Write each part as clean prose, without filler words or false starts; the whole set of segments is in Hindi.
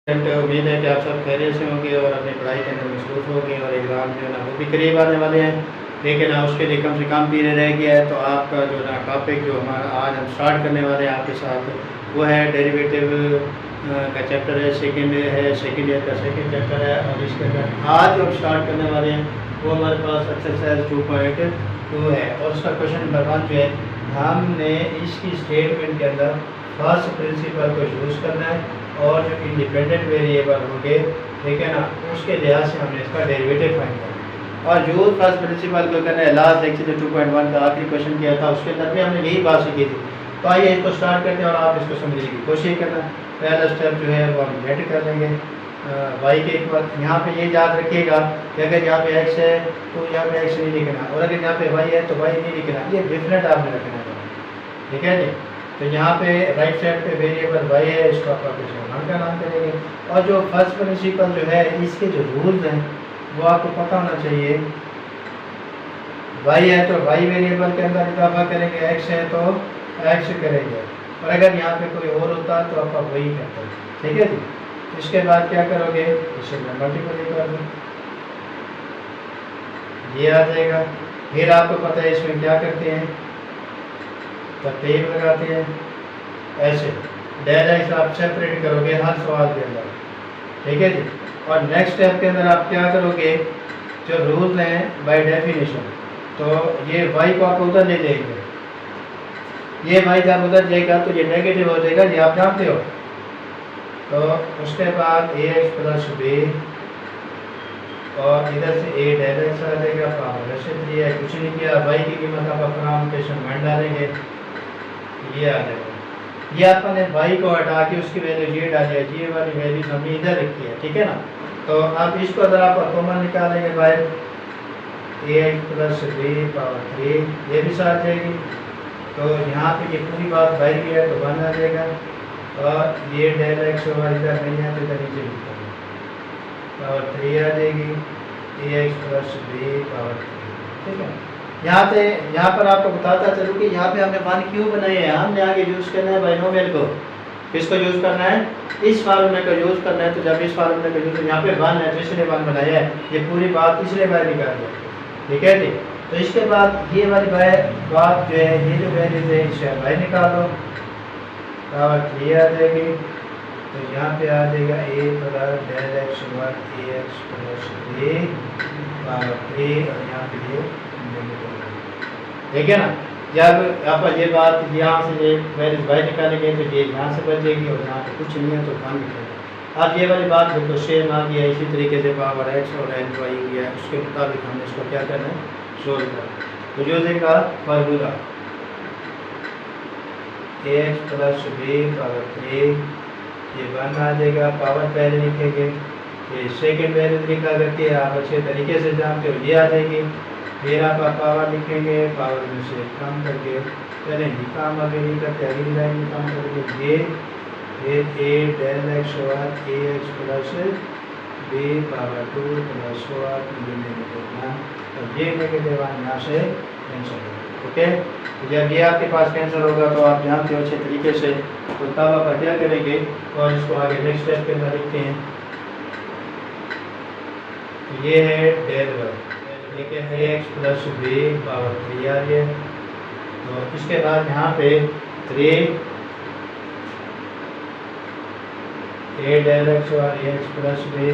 उम्मीद है कि आप सब खैरियत से होंगे और अपनी पढ़ाई के अंदर मसरूफ़ होंगे और एग्ज़ाम जो है ना वो भी करीब आने वाले हैं। लेकिन उसके लिए कम से कम पीरियड रह गया है। तो आपका जो ना टॉपिक जो हमारा आज हम स्टार्ट करने वाले हैं आपके साथ, वो है डेरिवेटिव का चैप्टर है, सेकेंड ईयर का सेकेंड चैप्टर है। और इसके अंदर आज जो हम स्टार्ट करने वाले हैं वो हमारे पास एक्सरसाइज 2.2 है। और उसका क्वेश्चन नंबर 1 जो है, हमने इसकी स्टेटमेंट के अंदर फर्स्ट प्रिंसिपल को यूज़ करना है और जो इंडिपेंडेंट वेरिएबल होंगे, ठीक है ना, उसके लिहाज से हमने इसका डेरिवेटिव फाइंड करना है। और जो फर्स्ट प्रिंसिपल को करना है, लास्ट लेक्चर 2.1 का आखिरी क्वेश्चन किया था उसके अंदर भी हमने यही बात सीखी थी। तो आइए इसको स्टार्ट करते हैं और आप इसको समझने की कोशिश करना। पहला स्टेप जो है वो हम गेट कर लेंगे वाई के एक बार यहाँ पे ये याद रखिएगा कि अगर यहाँ पे एक्स है तो यहाँ पे एक्स नहीं लिखना, और अगर यहाँ पे वाई है तो वाई नहीं लिखना, ये डिफरेंट आपने रखना है, ठीक है जी। तो यहाँ पे राइट साइड पे वेरिएबल वाई है, इसको आप वन का नाम करेंगे। और जो फर्स्ट प्रिंसिपल जो है, इसके जो रूल्स हैं वो आपको पता होना चाहिए। वाई है तो वाई वेरिएबल के अंदर इजाफा करेंगे, एक्स है तो एक्स करेंगे, और अगर यहाँ पे कोई और होता तो आप वही करते हैं, ठीक है जी। इसके बाद क्या करोगे, इसे मैं मल्टीप्लाई कर दूँ, ये आ जाएगा। फिर आपको पता है इसमें क्या करते हैं, तरतीब लगाते हैं ऐसे, डेल एक्स आप सेपरेट करोगे हर सवाल के अंदर, ठीक है जी। और नेक्स्ट स्टेप के अंदर आप क्या करोगे, जो रूल हैं बाय डेफिनेशन, तो ये वाई को आप उधर ले जाएंगे, ये वाई जब उधर जाएगा तो ये नेगेटिव हो जाएगा, ये आप जानते हो। तो उसके बाद ए एक्स प्लस बी और इधर से ए डेल एक्स आ जाएगा, पावर से 3 है, कुछ नहीं किया, वाई की कीमत आप अपना वन डालेंगे, ये आ जाएगा। ये आपने वाई को हटा के उसकी वैल्यू ये डाली है, ये वाली वैल्यू हमने इधर रखी है, ठीक है ना। तो अब इसको अगर आप कॉमन निकालेंगे बाहर, ए एक्स प्लस बी पावर 3, ये भी साथ जाएगी। तो यहाँ पे ये पूरी बात बाहर की है तो 1 आ जाएगा, और ये डेल एक्स और इधर नहीं है तो इधर नीचे लिखा है, पावर 3 आ जाएगी, ए एक्स प्लस बी पावर 3, ठीक है। यहाँ पर आपको बताता चलूँ कि यहाँ पे हमने 1 क्यों बनाए हैं। हमने आगे यूज़ करना है बाइनोमियल को, किसको यूज़ करना है, इस फार्मूले का यूज़ करना है। तो जब इस फार्मूले का यूज़, यहाँ पे 1 है तो इसलिए 1 बनाया है, ये पूरी बात इसलिए बाहर निकाल दिया, ठीक है जी। तो इसके बाद ये वाली बात जो है, ये जो वैल्यूज है इसे बाहर निकाल दो, पावर 3 आ जाएगी। तो यहाँ पे आ जाएगा ए प्लस डेल एक्स वन ए एक्स प्लस बी पावर 3, और यहाँ पे ये ठीक है ना। जब आप ये बात यहाँ से ये वैल्यूज बाहर निकालेंगे तो ये यहाँ से बच जाएगी, और यहाँ पे कुछ नहीं है तो 1 लिखेंगे। अब ये वाली बात बिल्कुल सेम आ गया, इसी तरीके से पावर एक्स और एन वाई गया, उसके मुताबिक हमने इसको क्या करना है, सोल्व करना। तो जो देगा फार्मूला ए एक्स प्लस बी पावर 3, ये 1 आ जाएगा, पावर पहले लिखेंगे, ये सेकेंड वैल्यू लिखा करके आप अच्छे तरीके से जानते हो, ये आ जाएगी। फिर आप पावर लिखेंगे, पावर में से कम करके चलें जी, काम आगे नहीं करते, अगली लाइन में काम करेंगे, ये फिर ए डेल एक्स और a x plus b power 2 plus और ये नेगेटिव यहाँ से कैंसिल होगा, ओके। तो जब ये आपके पास कैंसिल होगा तो आप जानते हो अच्छे तरीके से, तो तब आप क्या करेंगे और इसको आगे नेक्स्ट स्टेप के अंदर लिखते हैं। तो ये है डेल वाई, ठीक है, ए एक्स प्लस बी पावर 3 आ रही है। तो इसके बाद यहाँ पे 3 ए डेल एक्स और ए एक्स प्लस बी,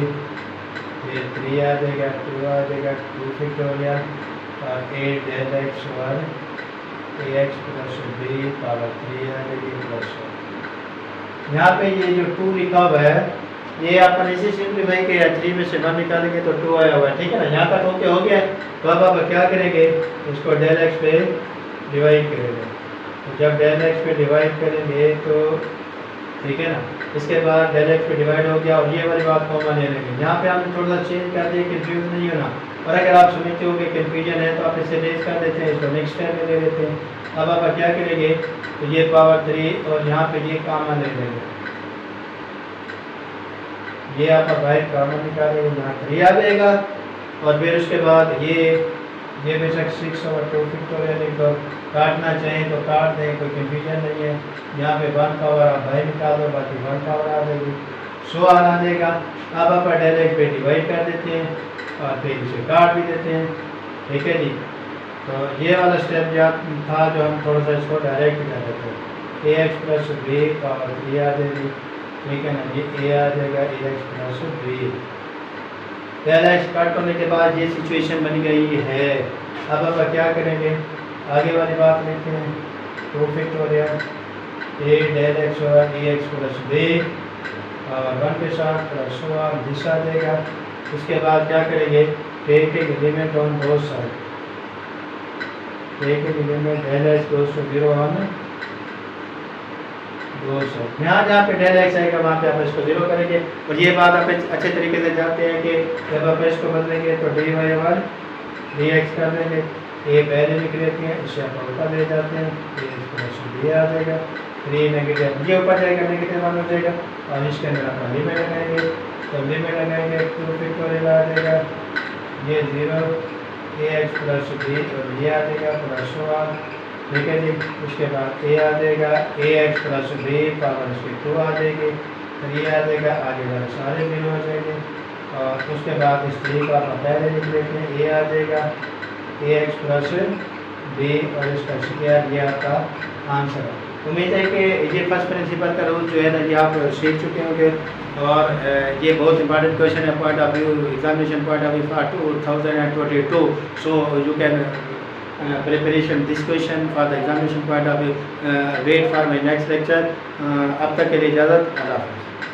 फिर 3 आ जाएगा, 2 आ जाएगा, 2 फैक्टोरियल, और ए डेल एक्स और a x plus b power 3 आ जाएगी प्लस 1। यहाँ पे ये जो 2 लिखा हुआ है, ये अपन इसी सिंप्लीफाई के 3 में से 1 निकालेंगे तो 2 आया हुआ है, ठीक है ना। यहाँ तक ओके हो गया। तो अब आप क्या करेंगे, इसको डेल एक्स पे डिवाइड करेंगे। तो जब डेल एक्स पे डिवाइड करेंगे तो ठीक है ना, इसके बाद डेल एक्स पे डिवाइड हो गया, और ये वाली बात कॉमन ले लेंगे। यहाँ पे हमने थोड़ा सा चेंज कर दिया, कंफ्यूज नहीं होना, और अगर आप समझते हो कि कन्फ्यूजन है तो आप इसे रेज कर देते हैं, इसको नेक्स्ट स्टेप में ले लेते हैं। अब आप क्या करेंगे, तो ये पावर 3 और यहाँ पे ये कॉमन ले लेंगे, ये आप बाहर कॉमन निकालेंगे, यहाँ 3 आ जाएगा। और फिर उसके बाद ये बेशक 6 और 2 फैक्टोरियल को काटना चाहें तो काट दें, कोई कन्फ्यूजन नहीं है। यहाँ पे 1 पावर आप बाहर निकाल दो, बाकी 1 पावर आ जाएगी। सवाल आ जाएगा। अब आप डेल एक्स पे डिवाइड कर देते हैं और फिर इसे काट भी देते हैं, ठीक है जी। तो ये वाला स्टेप जो था जो हम थोड़ा सा इसको डायरेक्ट कर देते हैं, a x plus b power 3 आ जाएगी, ठीक है ना, ये ए आ जाएगा a x plus b. Del x काट करने के बाद ये सिचुएशन बन गई है। अब आप क्या करेंगे, आगे वाली बात लेते हैं, 2 फैक्टोरियल ए डेल एक्स होगा ए एक्स प्लस बी और 1 के साथ प्लस दिस आ जाएगा। उसके बाद क्या करेंगे, taking limit on both side, taking limit del x goes to 0 on both side. यहाँ जहाँ पे डेल एक्स आएगा वहाँ पे आप इसको 0 करेंगे। और ये बात आप अच्छे तरीके से जानते हैं कि जब आप इसको बदलेंगे तो d y one d x कर देंगे, ए पहले लिख लेते हैं, इसे आप ऊपर ले जाते हैं, ए आ जाएगा, 3 नेगेटिव ये ऊपर जाएगा, नेगेटिव 1 हो जाएगा और इसके अंदर अपना लिमिट लगाएंगे। तो लिमिट लगाएंगे 2 फैक्टोरियल आ जाएगा, ये 0 ए एक्स प्लस बी और ये आ जाएगा प्लस 1, ठीक है जी। उसके बाद ए आ जाएगा a x plus b power इसकी 2 आ जाएगी, फिर ये आ जाएगा, आगे वाले सारे 0 हो जाएंगे। और उसके बाद इस 3 का आप पहले लिख लेते हैं, ए आ जाएगा ए एक्स प्लस बी और इसका स्क्वायर, ये आपका आंसर है। उम्मीद है कि ये फर्स्ट प्रिंसिपल का रूल जो है ना ये आप सीख चुके होंगे और ये बहुत इंपॉर्टेंट क्वेश्चन है point of view, examination point of view for 2022। So you can preparation this question for the examination point of view, wait for my next lecture। अब तक के लिए इजाज़त, अल्लाह हाफ़िज़।